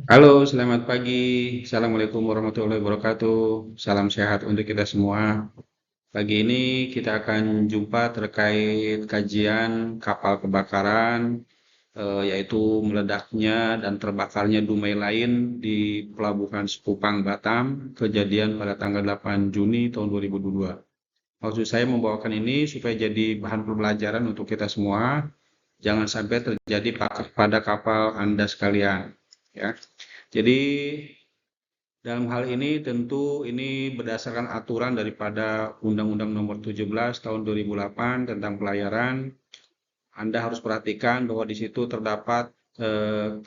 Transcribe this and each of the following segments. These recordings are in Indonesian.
Halo, selamat pagi. Assalamualaikum warahmatullahi wabarakatuh. Salam sehat untuk kita semua. Pagi ini kita akan jumpa terkait kajian kapal kebakaran, yaitu meledaknya dan terbakarnya dumai lain di Pelabuhan Sekupang, Batam, kejadian pada tanggal 8 Juni tahun 2022. Maksud saya membawakan ini supaya jadi bahan pembelajaran untuk kita semua. Jangan sampai terjadi pada kapal Anda sekalian. Ya. Jadi dalam hal ini tentu ini berdasarkan aturan daripada Undang-Undang Nomor 17 Tahun 2008 tentang pelayaran. Anda harus perhatikan bahwa di situ terdapat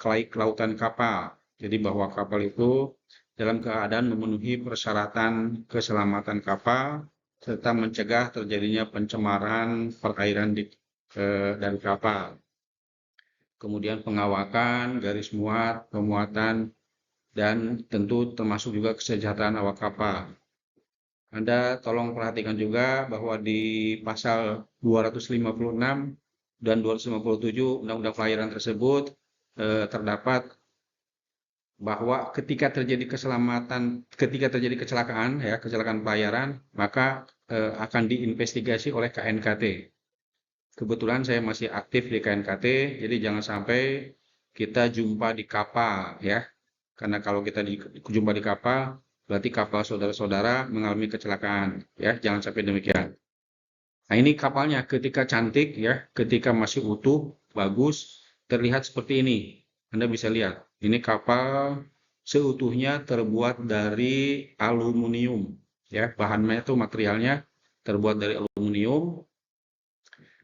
kelautan kapal. Jadi bahwa kapal itu dalam keadaan memenuhi persyaratan keselamatan kapal serta mencegah terjadinya pencemaran perairan dari kapal. Kemudian pengawakan, garis muat, pemuatan, dan tentu termasuk juga kesejahteraan awak kapal. Anda tolong perhatikan juga bahwa di pasal 256 dan 257 Undang-Undang Pelayaran tersebut terdapat bahwa ketika terjadi kecelakaan, ya kecelakaan pelayaran, maka akan diinvestigasi oleh KNKT. Kebetulan saya masih aktif di KNKT, jadi jangan sampai kita jumpa di kapal, ya. Karena kalau kita jumpa di kapal, berarti kapal saudara-saudara mengalami kecelakaan, ya. Jangan sampai demikian. Nah, ini kapalnya ketika cantik, ya, ketika masih utuh, bagus, terlihat seperti ini. Anda bisa lihat, ini kapal seutuhnya terbuat dari aluminium, ya. Bahannya itu materialnya terbuat dari aluminium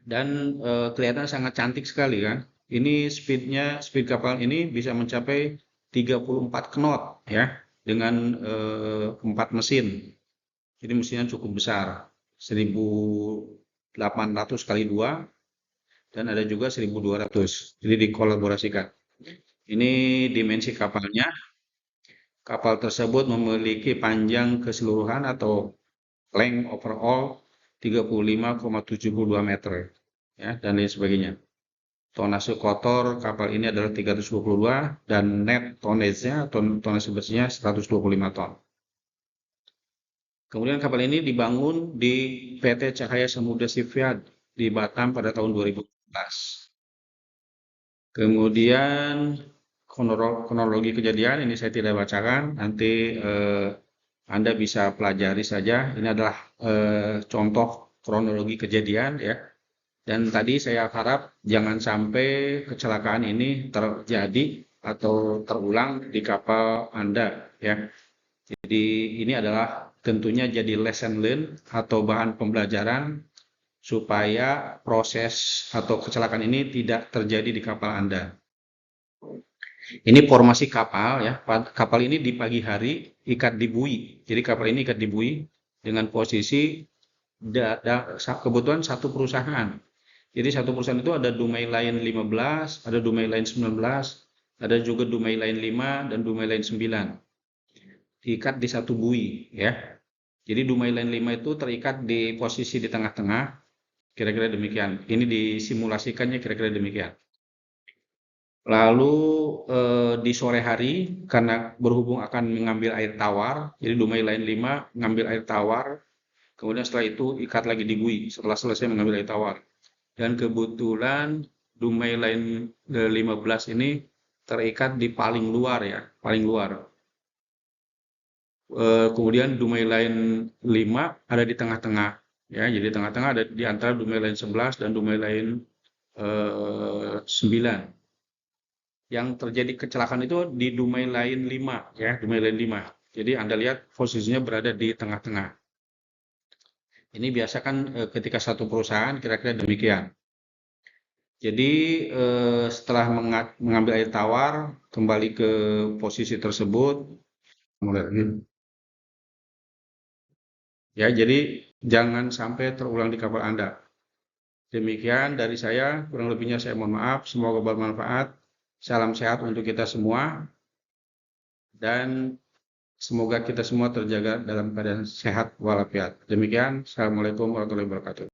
dan kelihatan sangat cantik sekali kan. Ini speed kapal ini bisa mencapai 34 knot ya dengan 4 mesin. Jadi mesinnya cukup besar, 1800 kali 2 dan ada juga 1200. Jadi dikolaborasikan. Ini dimensi kapalnya. Kapal tersebut memiliki panjang keseluruhan atau length overall 35,72 meter ya dan lain sebagainya. Tonase kotor kapal ini adalah 322 dan net tonnage-nya atau tonase bersihnya 125 ton. Kemudian kapal ini dibangun di PT Cahaya Samudra Shipyard di Batam pada tahun 2014. Kemudian kronologi kejadian ini saya tidak bacakan, nanti Anda bisa pelajari saja. Ini adalah contoh kronologi kejadian ya. Dan tadi saya harap jangan sampai kecelakaan ini terjadi atau terulang di kapal Anda ya. Jadi ini adalah tentunya jadi lesson learn atau bahan pembelajaran supaya proses atau kecelakaan ini tidak terjadi di kapal Anda. Ini formasi kapal ya. Kapal ini di pagi hari ikat di bui. Jadi kapal ini ikat di bui dengan posisi kebetulan satu perusahaan. Jadi satu perusahaan itu ada Dumai Line 15, ada Dumai Line 19, ada juga Dumai Line 5 dan Dumai Line 9. Diikat di satu bui ya. Jadi Dumai Line 5 itu terikat di posisi di tengah-tengah, kira-kira demikian. Ini disimulasikannya kira-kira demikian. Lalu di sore hari karena berhubung akan mengambil air tawar, jadi Dumai Line 5 mengambil air tawar, kemudian setelah itu ikat lagi di bui setelah selesai mengambil air tawar. Dan kebetulan Dumai Line 15 ini terikat di paling luar ya, paling luar. Kemudian Dumai Line 5 ada di tengah-tengah ya, jadi tengah-tengah ada di antara Dumai Line 11 dan Dumai Line 9. Yang terjadi kecelakaan itu di Dumai Line 5 ya, Dumai Line 5. Jadi Anda lihat posisinya berada di tengah-tengah. Ini biasa kan ketika satu perusahaan kira-kira demikian. Jadi setelah mengambil air tawar, kembali ke posisi tersebut, ya. Jadi jangan sampai terulang di kapal Anda. Demikian dari saya, kurang lebihnya saya mohon maaf. Semoga bermanfaat. Salam sehat untuk kita semua dan semoga kita semua terjaga dalam keadaan sehat walafiat. Demikian, Assalamualaikum warahmatullahi wabarakatuh.